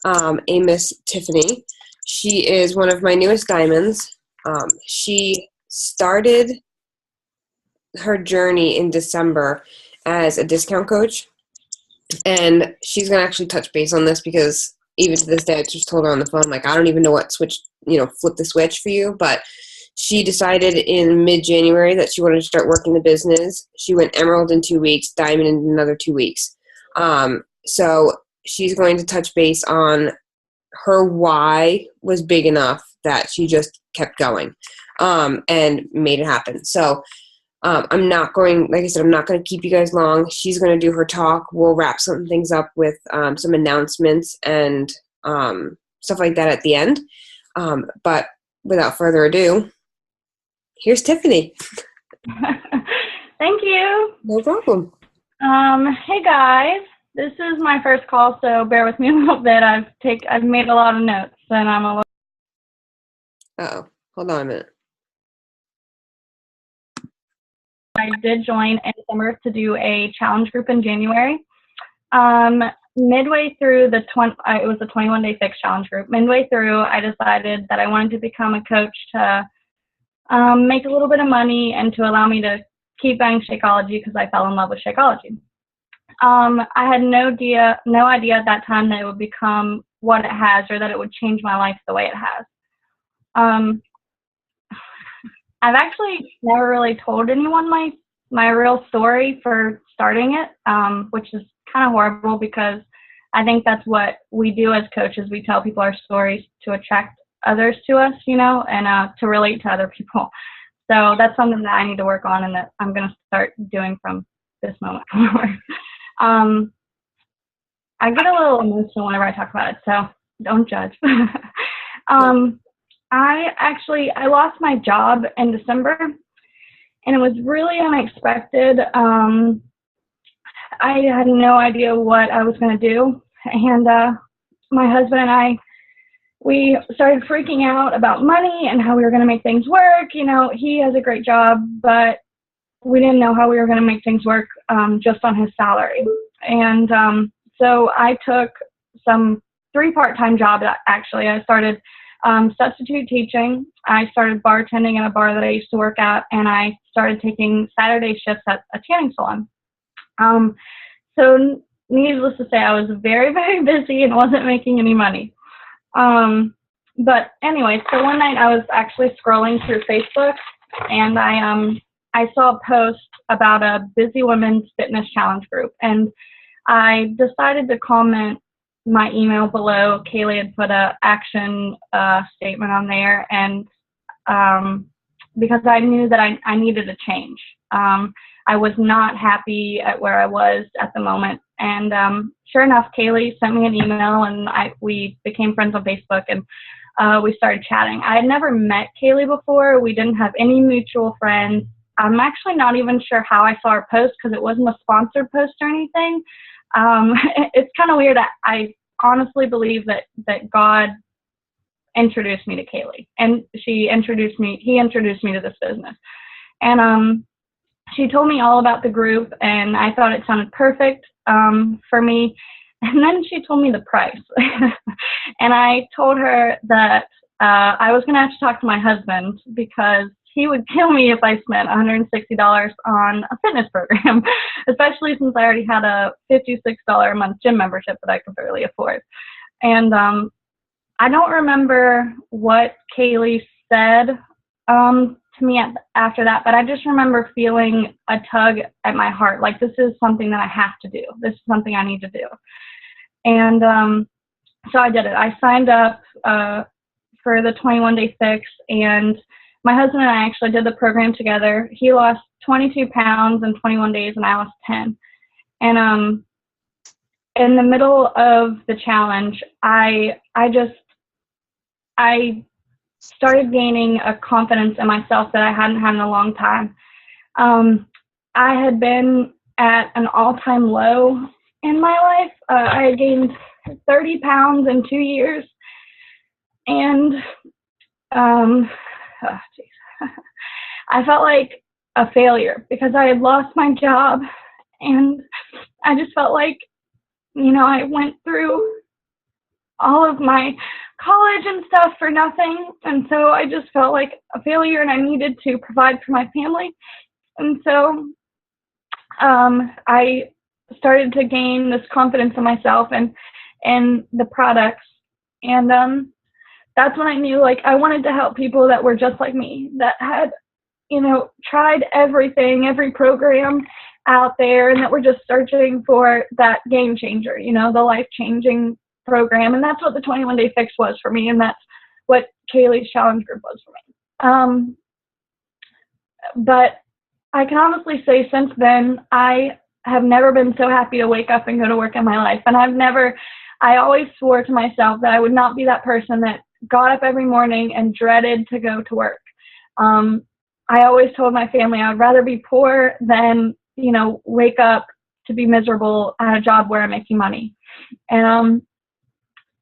a Miss Tiffany. She is one of my newest diamonds. She started her journey in December as a discount coach, and she's going to actually touch base on this because even to this day, I just told her on the phone, like, I don't even know what switch, flip the switch for you, but she decided in mid-January that she wanted to start working the business. She went emerald in 2 weeks, diamond in another 2 weeks. So she's going to touch base on her why was big enough that she just kept going and made it happen. So I'm not going, like I said, I'm not going to keep you guys long. She's going to do her talk. We'll wrap some things up with some announcements and stuff like that at the end. But without further ado, here's Tiffany. Thank you. No problem. Hey guys, this is my first call, so bear with me a little bit. I've made a lot of notes, and I'm a little. Uh-oh, hold on a minute. I did join in December to do a challenge group in January. Midway through it was a 21-day fix challenge group. Midway through, I decided that I wanted to become a coach to make a little bit of money and to allow me to keep buying Shakeology because I fell in love with Shakeology. I had no idea at that time that it would become what it has or that it would change my life the way it has. I've actually never really told anyone my real story for starting it, which is kind of horrible because I think that's what we do as coaches. We tell people our stories to attract others to us, and to relate to other people. So that's something that I need to work on and that I'm going to start doing from this moment forward. I get a little emotional whenever I talk about it, so don't judge. I lost my job in December, and it was really unexpected. I had no idea what I was going to do, and my husband and I, we started freaking out about money and how we were going to make things work. He has a great job, but we didn't know how we were going to make things work just on his salary. And so I took 3 part-time jobs, actually. I started substitute teaching. I started bartending at a bar that I used to work at, and I started taking Saturday shifts at a tanning salon. So needless to say, I was very, very busy and wasn't making any money. But anyway, so one night I was actually scrolling through Facebook, and I saw a post about a Busy Women's Fitness Challenge group, and I decided to comment my email below. Kaylee had put a action statement on there, and because I knew that I needed a change. I was not happy at where I was at the moment, and sure enough, Kaylee sent me an email, and we became friends on Facebook, and we started chatting. I had never met Kaylee before. We didn't have any mutual friends. I'm actually not even sure how I saw her post because it wasn't a sponsored post or anything. It's kind of weird. I honestly believe that God introduced me to Kaylee, and he introduced me to this business. And she told me all about the group, and I thought it sounded perfect for me. And then she told me the price. And I told her that I was going to have to talk to my husband because he would kill me if I spent $160 on a fitness program, especially since I already had a $56 a month gym membership that I could barely afford. And I don't remember what Kaylee said to me after that, but I just remember feeling a tug at my heart, like this is something that I have to do. This is something I need to do. And so I did it. I signed up for the 21-day fix, and my husband and I actually did the program together. He lost 22 pounds in 21 days, and I lost 10. And in the middle of the challenge, I started gaining a confidence in myself that I hadn't had in a long time. I had been at an all-time low in my life. I had gained 30 pounds in 2 years. And I felt like a failure because I had lost my job. And I just felt like, I went through all of my college and stuff for nothing. And so I just felt like a failure, and I needed to provide for my family. And so I started to gain this confidence in myself and the products. And that's when I knew, like, I wanted to help people that were just like me, that had, tried everything, every program out there, and that were just searching for that game changer, the life-changing program. And that's what the 21-Day Fix was for me, and that's what Kaylee's Challenge Group was for me. But I can honestly say since then, I have never been so happy to wake up and go to work in my life. And I always swore to myself that I would not be that person that got up every morning and dreaded to go to work. I always told my family I'd rather be poor than, wake up to be miserable at a job where I'm making money. And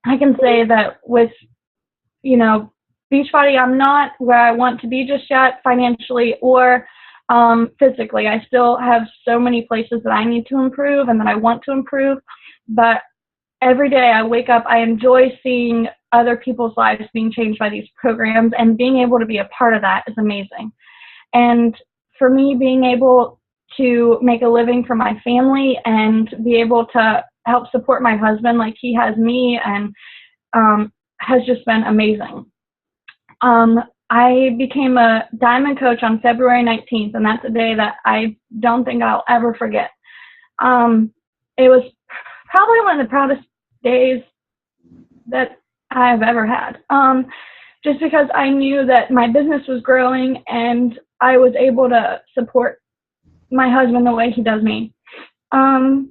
I can say that with, Beachbody, I'm not where I want to be just yet financially or physically. I still have so many places that I need to improve and that I want to improve. But every day I wake up, I enjoy seeing other people's lives being changed by these programs, and being able to be a part of that is amazing. And for me, being able to make a living for my family and be able to help support my husband like he has me, and has just been amazing. I became a Diamond Coach on February 19th, and that's a day that I don't think I'll ever forget. It was probably one of the proudest days that I've ever had, just because I knew that my business was growing and I was able to support my husband the way he does me. And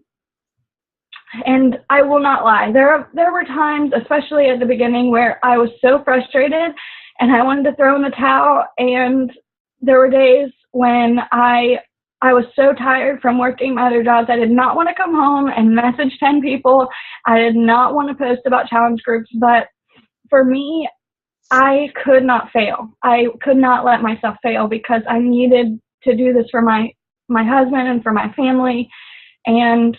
I will not lie, there were times, especially at the beginning, where I was so frustrated and I wanted to throw in the towel. And there were days when I was so tired from working my other jobs, I did not want to come home and message 10 people. I did not want to post about challenge groups. But for me, I could not fail. I could not let myself fail, because I needed to do this for my husband and for my family. And,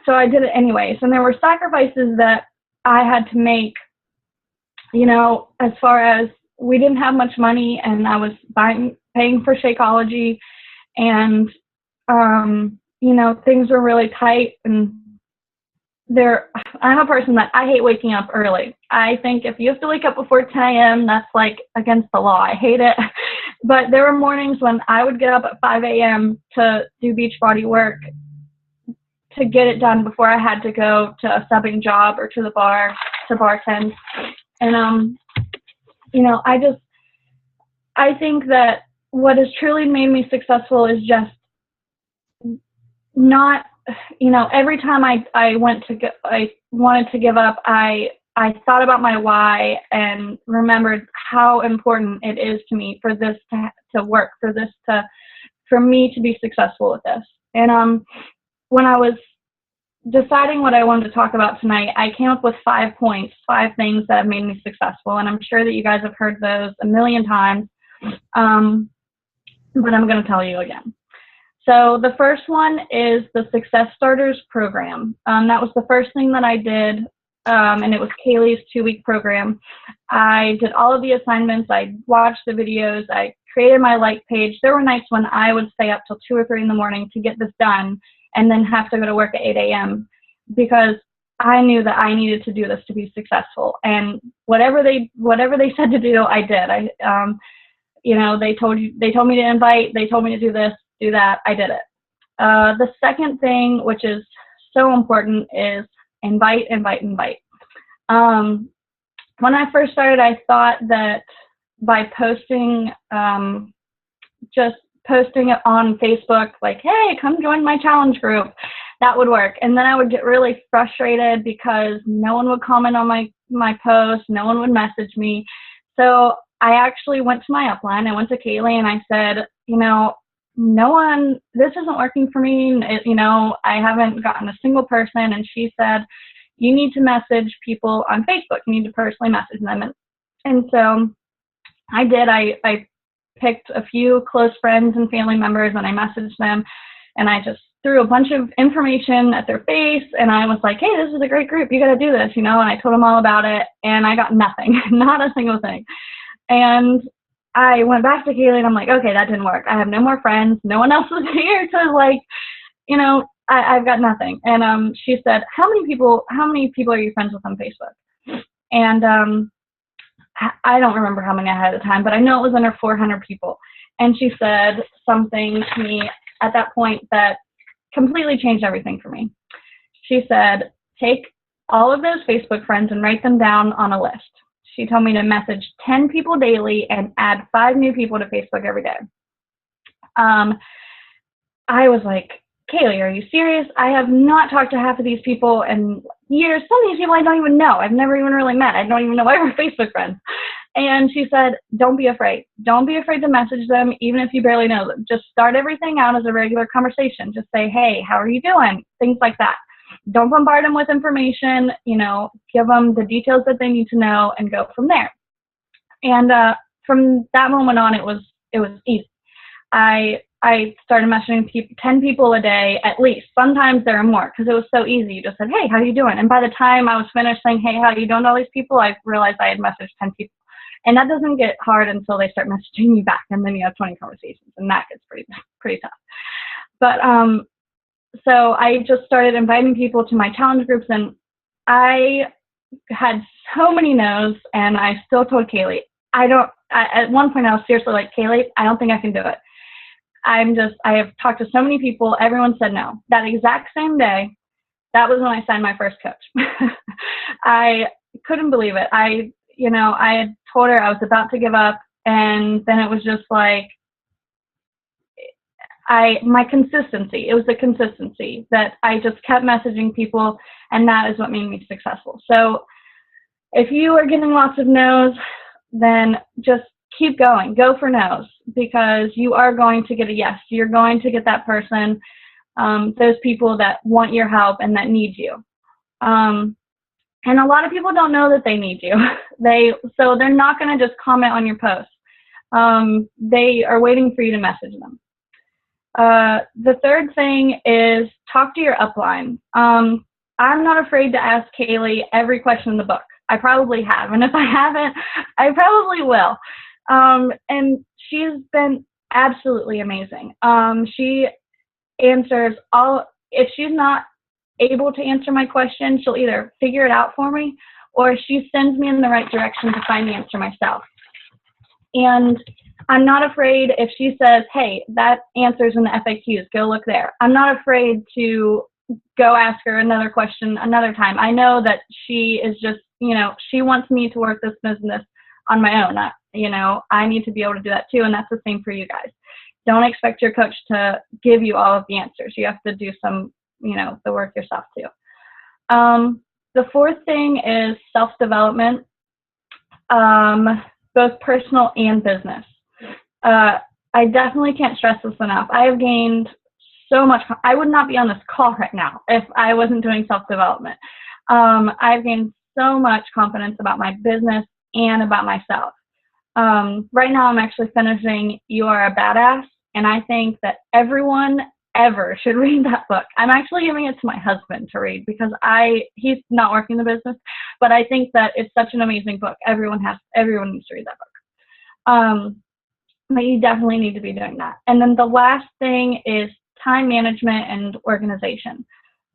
so I did it anyways. And there were sacrifices that I had to make, as far as we didn't have much money, and I was paying for Shakeology, and, things were really tight. And I'm a person that I hate waking up early. I think if you have to wake up before 10 a.m., that's like against the law. I hate it. But there were mornings when I would get up at 5 a.m. to do Beachbody work, to get it done before I had to go to a subbing job or to the bar to bartend. And, I think that what has truly made me successful is just not, every time I wanted to give up, I thought about my why and remembered how important it is to me for this to work, for me to be successful with this. And when I was deciding what I wanted to talk about tonight, I came up with 5 points, 5 things that have made me successful. And I'm sure that you guys have heard those a million times, but I'm going to tell you again. So the first one is the Success Starters program. That was the first thing that I did, and it was Kaylee's 2-week program. I did all of the assignments. I watched the videos. I created my like page. There were nights when I would stay up till 2 or 3 in the morning to get this done, and then have to go to work at 8 a.m. because I knew that I needed to do this to be successful. And whatever they said to do, I did. They told me to invite. They told me to do this, do that. I did it. The second thing, which is so important, is invite. When I first started, I thought that by posting, just posting it on Facebook, like, hey, come join my challenge group, that would work. And then I would get really frustrated because no one would comment on my post, no one would message me. So I actually went to my upline. I went to Kaylee and I said, this isn't working for me. I haven't gotten a single person. And she said, you need to message people on Facebook. You need to personally message them. And so I did. I picked a few close friends and family members and I messaged them, and I just threw a bunch of information at their face, and I was like, hey, this is a great group. You got to do this, and I told them all about it, and I got nothing, not a single thing. And I went back to Kaylee, and I'm like, okay, that didn't work. I have no more friends. No one else was here to, like, I've got nothing. And she said, how many people are you friends with on Facebook? And I don't remember how many I had at the time, but I know it was under 400 people. And she said something to me at that point that completely changed everything for me. She said, take all of those Facebook friends and write them down on a list. She told me to message 10 people daily and add 5 new people to Facebook every day. I was like, Kaylee, are you serious? I have not talked to half of these people in years. Some of these people I don't even know. I've never even really met. I don't even know why we're Facebook friends. And she said, don't be afraid. Don't be afraid to message them, even if you barely know them. Just start everything out as a regular conversation. Just say, hey, how are you doing? Things like that. Don't bombard them with information. Give them the details that they need to know and go from there. And from that moment on, it was easy. I started messaging 10 people a day at least. Sometimes there are more because it was so easy. You just said, hey, how are you doing? And by the time I was finished saying, hey, how are you doing to all these people, I realized I had messaged 10 people. And that doesn't get hard until they start messaging you back, and then you have 20 conversations, and that gets pretty tough. But so I just started inviting people to my challenge groups, and I had so many no's, and I still told Kaylee, at one point I was seriously like, Kaylee, I don't think I can do it. I have talked to so many people, everyone said no. That exact same day, that was when I signed my first coach. I couldn't believe it. I had told her I was about to give up, and then it was just like, my consistency. It was the consistency that I just kept messaging people, and that is what made me successful. So if you are getting lots of no's, then just keep going. Go for no's, because you are going to get a yes. You're going to get that person, those people that want your help and that need you. And a lot of people don't know that they need you. So they're not going to just comment on your post. They are waiting for you to message them. The third thing is talk to your upline. I'm not afraid to ask Kaylee every question in the book. I probably have, and if I haven't, I probably will. And she's been absolutely amazing. She answers if she's not able to answer my question, she'll either figure it out for me, or she sends me in the right direction to find the answer myself. And I'm not afraid if she says, hey, that answer's in the FAQs, go look there. I'm not afraid to go ask her another question another time. I know that she is just, she wants me to work this business on my own. I need to be able to do that too, and that's the same for you guys. Don't expect your coach to give you all of the answers. You have to do some, the work yourself too. The fourth thing is self-development, both personal and business. I definitely can't stress this enough. I have gained so much. I would not be on this call right now if I wasn't doing self-development. I've gained so much confidence about my business and about myself. Right now I'm actually finishing You Are a Badass, and I think that everyone ever should read that book. I'm actually giving it to my husband to read because he's not working the business, but I think that it's such an amazing book. Everyone needs to read that book. But you definitely need to be doing that. And then the last thing is time management and organization.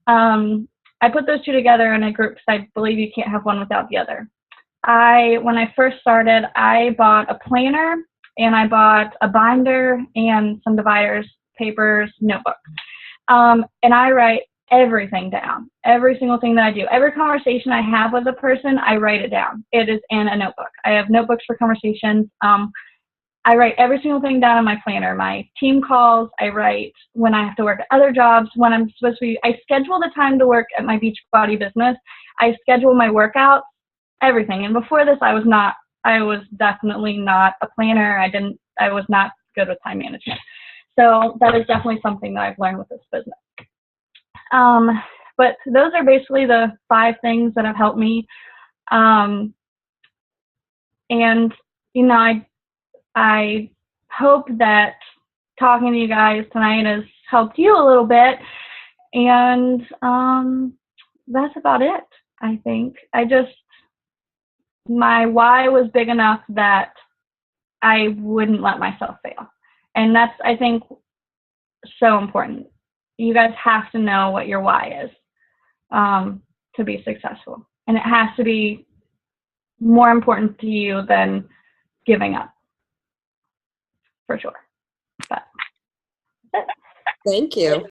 I put those two together in a group because I believe you can't have one without the other. When I first started, I bought a planner, and I bought a binder and some dividers, papers, notebook. And I write everything down, every single thing that I do. Every conversation I have with a person, I write it down. It is in a notebook. I have notebooks for conversations. I write every single thing down in my planner. My team calls, I write when I have to work at other jobs, when I'm supposed to be, I schedule the time to work at my Beachbody business. I schedule my workouts, everything. And before this, I was definitely not a planner. I was not good with time management. So that is definitely something that I've learned with this business. But those are basically the 5 things that have helped me. And, I hope that talking to you guys tonight has helped you a little bit. And that's about it, I think. My why was big enough that I wouldn't let myself fail. And that's, I think, so important. You guys have to know what your why is to be successful. And it has to be more important to you than giving up, for sure. But Thank you.